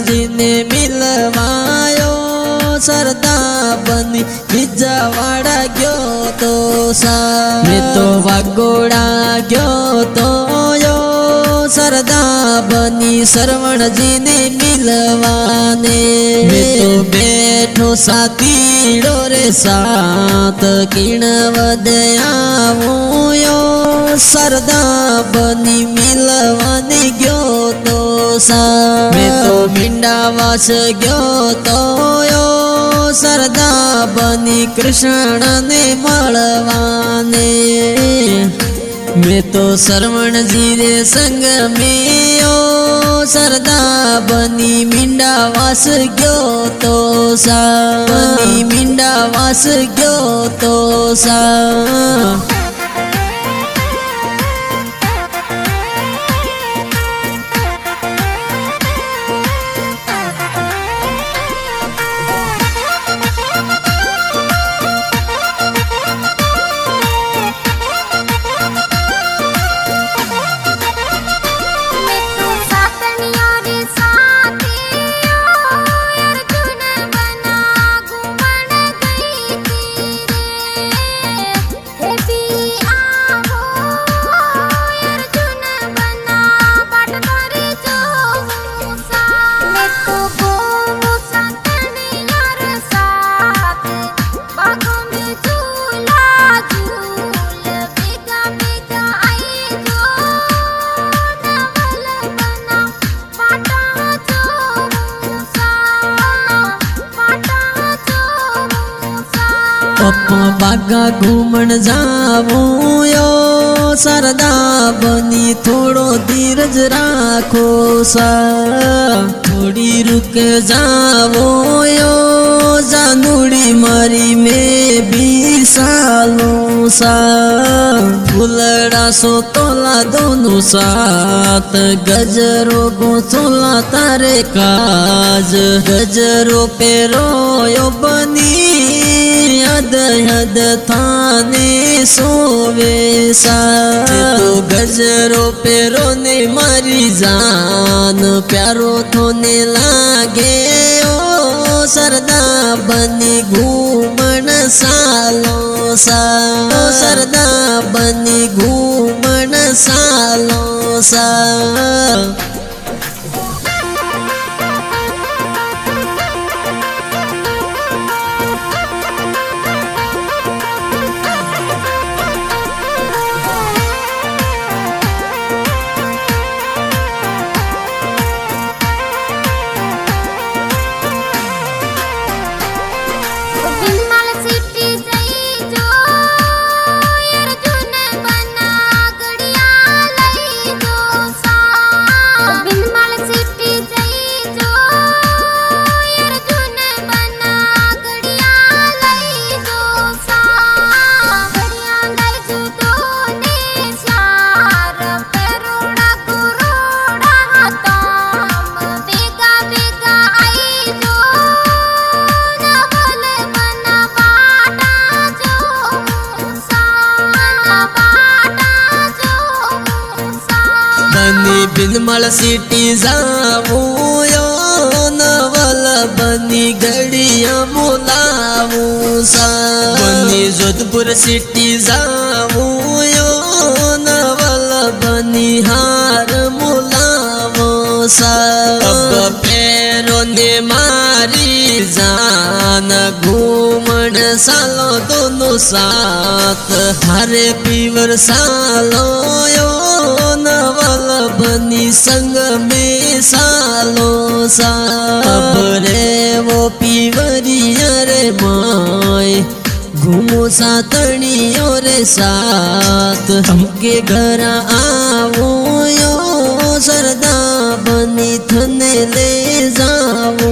जी ने मिलवायो सरदा बनी बीजावाड़ा गयो तो सा मैं तो वागोड़ा गयो तो यो सरदा बनी श्रवण जी ने मिलवाने मैं तो बैठो साथीड़ो रे साथ किण वदयावो यो सरदा बनी मिलवाने गयो तो सा मैं तो मींडावास गयो तो यो सरदा बनी कृष्ण ने मळवाने मैं तो श्रवण जी रे संग में ओ सरदा बनी मींडावास गयो तो सा बनी मींडावास गयो तो सा पप्पा बागा घूमन जावो यो सरदा बनी थोड़ो धीरज राखो सा थोड़ी रुक जावो यो जानूड़ी मारी में भी सालो सा फुलड़ा सो तोला दोनों साथ गजरो गो तोला तारे काज गजरो पेरो यो बनी हद हद थाने सोवे सा तो गजरो पेरो ने मारी जान प्यारो थोने लागे ओ सरदा बनी घूमन सालो सा ओ सरदा बनी घूमन सालो सा बनी बिनमल सिटी जावो यो नवल बनी घड़िया मोलावो सा बनी जोधपुर सिटी जावो यो नवल बनी हार मोलावो सा अब पैरों ने मारी जान घूमन सालो दोनों साथ हरे पीवर सालो यो नवल बनी संग में सालो सा अब रे वो पीवरिया रे माय घूमो सातनियों रे साथ हमके घर आवो यो सरदा बनी थने ले जावो।